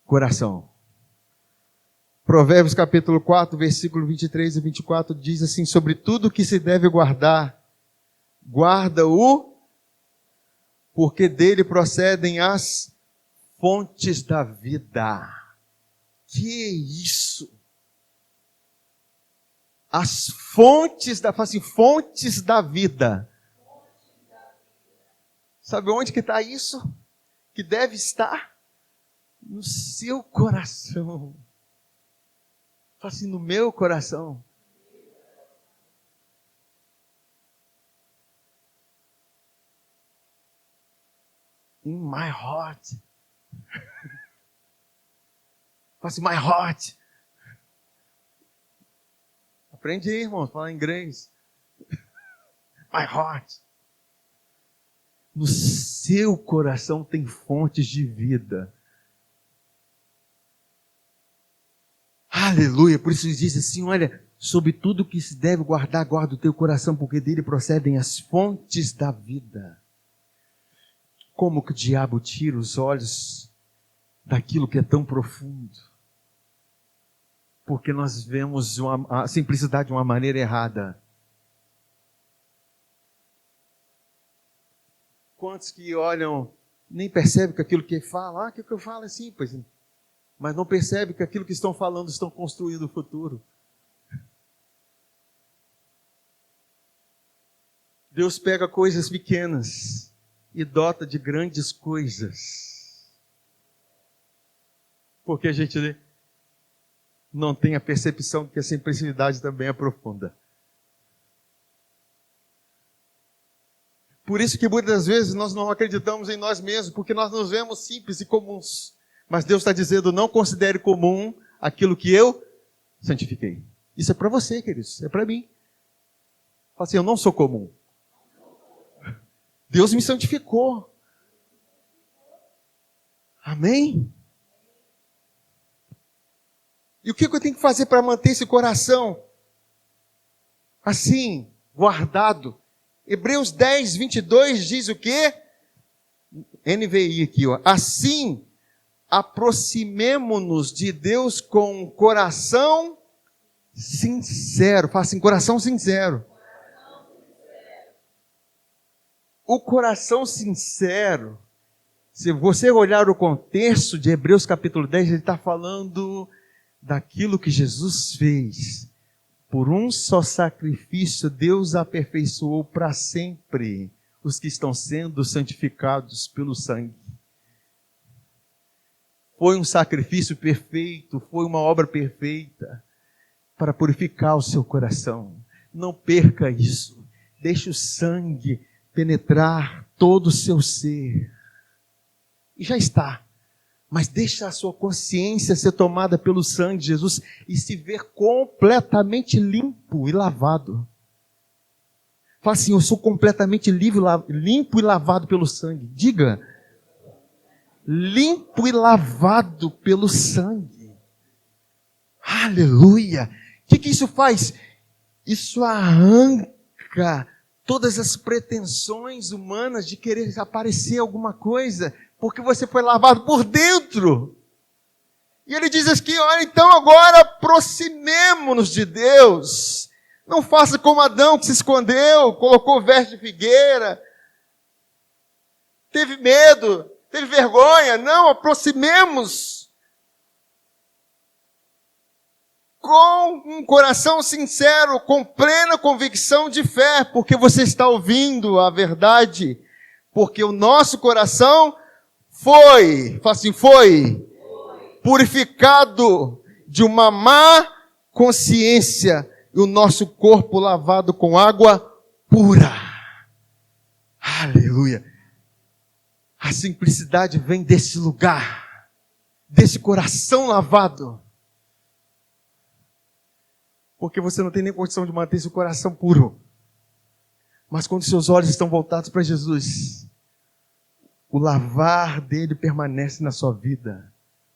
coração. Provérbios capítulo 4, versículo 23 e 24 diz assim: sobre tudo que se deve guardar, guarda-o, porque dele procedem as fontes da vida. Que isso? As fontes fontes da vida. Sabe onde que está isso? Que deve estar? No seu coração. Fala assim, no meu coração. In my heart. Fala assim, my heart. Aprende aí, irmãos, falar inglês. My heart. No seu coração tem fontes de vida. Aleluia. Por isso diz assim, olha, sobre tudo que se deve guardar, guarda o teu coração, porque dele procedem as fontes da vida. Como que o diabo tira os olhos daquilo que é tão profundo? Porque nós vemos a simplicidade de uma maneira errada. Quantos que olham, nem percebem que aquilo que fala, que o que eu falo é simples, mas não percebem que aquilo que estão falando estão construindo o futuro. Deus pega coisas pequenas e dota de grandes coisas. Porque a gente não tem a percepção que a simplicidade também é profunda. Por isso que muitas vezes nós não acreditamos em nós mesmos, porque nós nos vemos simples e comuns. Mas Deus está dizendo, não considere comum aquilo que eu santifiquei. Isso é para você, queridos, é para mim. Fala assim, eu não sou comum. Deus me santificou. Amém? E o que eu tenho que fazer para manter esse coração assim, guardado? Hebreus 10, 22 diz o quê? NVI aqui, ó. Assim, aproximemo-nos de Deus com um coração sincero. Fala assim, coração sincero. O coração sincero, se você olhar o contexto de Hebreus capítulo 10, ele está falando daquilo que Jesus fez. Por um só sacrifício, Deus aperfeiçoou para sempre os que estão sendo santificados pelo sangue. Foi um sacrifício perfeito, foi uma obra perfeita para purificar o seu coração. Não perca isso. Deixe o sangue penetrar todo o seu ser. E já está. Mas deixe a sua consciência ser tomada pelo sangue de Jesus e se ver completamente limpo e lavado. Fala assim, eu sou completamente limpo e lavado pelo sangue. Diga, limpo e lavado pelo sangue. Aleluia! O que isso faz? Isso arranca todas as pretensões humanas de querer aparecer alguma coisa, porque você foi lavado por dentro. E ele diz aqui, olha, então agora aproximemo-nos de Deus. Não faça como Adão que se escondeu, colocou verso de figueira, teve medo, teve vergonha. Não, aproximemos com um coração sincero, com plena convicção de fé, porque você está ouvindo a verdade, porque o nosso coração foi purificado de uma má consciência e o nosso corpo lavado com água pura. Aleluia! A simplicidade vem desse lugar, desse coração lavado. Porque você não tem nem condição de manter seu coração puro. Mas quando seus olhos estão voltados para Jesus, o lavar dele permanece na sua vida.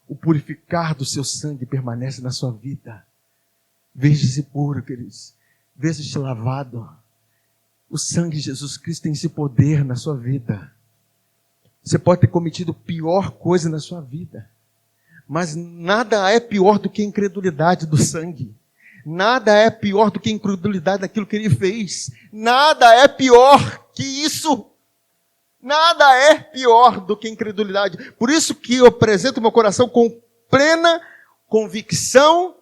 O purificar do seu sangue permanece na sua vida. Veja-se puro, queridos. Veja-se lavado. O sangue de Jesus Cristo tem esse poder na sua vida. Você pode ter cometido pior coisa na sua vida. Mas nada é pior do que a incredulidade do sangue. Nada é pior do que a incredulidade daquilo que ele fez. Nada é pior que isso. Nada é pior do que a incredulidade. Por isso que eu apresento meu coração com plena convicção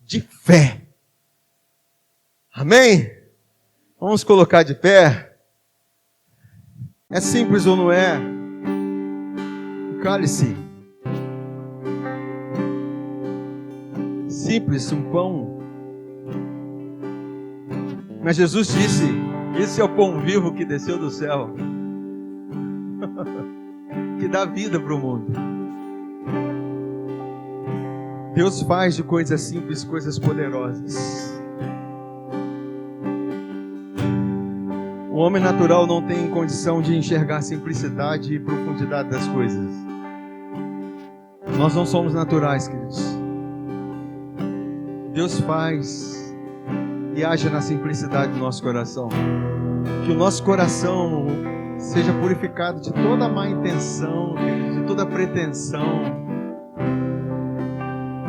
de fé. Amém? Vamos colocar de pé. É simples ou não é? O cálice. Simples, um pão. Mas Jesus disse, esse é o pão vivo que desceu do céu. Que dá vida para o mundo. Deus faz de coisas simples coisas poderosas. O homem natural não tem condição de enxergar a simplicidade e profundidade das coisas. Nós não somos naturais, queridos. Deus faz e age na simplicidade do nosso coração. Que o nosso coração seja purificado de toda má intenção, de toda pretensão,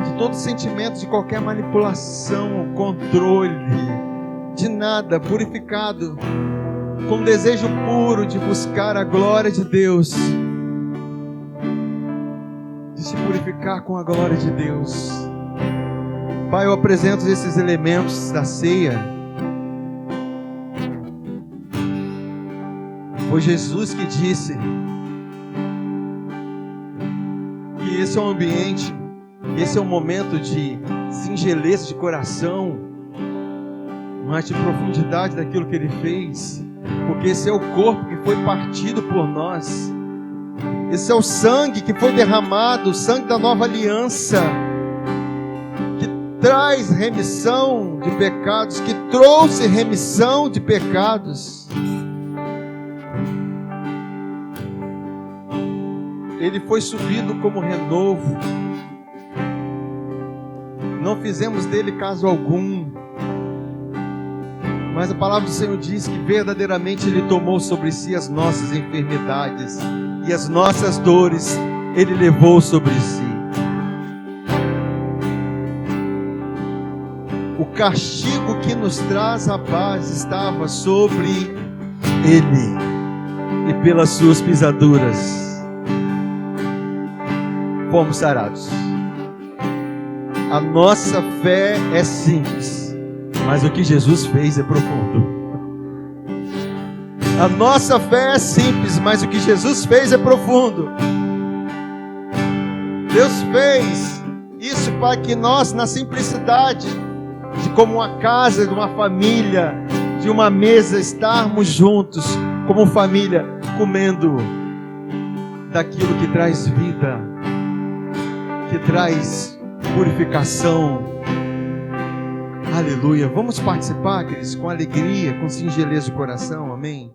de todo sentimento de qualquer manipulação, controle, de nada, purificado, com desejo puro de buscar a glória de Deus, de se purificar com a glória de Deus. Pai, eu apresento esses elementos da ceia. Foi Jesus que disse que esse é um ambiente, esse é um momento de singeleza de coração, mas de profundidade daquilo que Ele fez, porque esse é o corpo que foi partido por nós, esse é o sangue que foi derramado, o sangue da nova aliança, traz remissão de pecados, que trouxe remissão de pecados. Ele foi subido como renovo. Não fizemos dele caso algum. Mas a palavra do Senhor diz que verdadeiramente Ele tomou sobre si as nossas enfermidades e as nossas dores Ele levou sobre si. O castigo que nos traz a paz estava sobre Ele, e pelas suas pisaduras fomos sarados. A nossa fé é simples, mas o que Jesus fez é profundo. A nossa fé é simples, mas o que Jesus fez é profundo. Deus fez isso para que nós, na simplicidade de como uma casa, de uma família, de uma mesa, estarmos juntos como família, comendo daquilo que traz vida, que traz purificação. Aleluia. Vamos participar, queridos, com alegria, com singeleza de coração. Amém.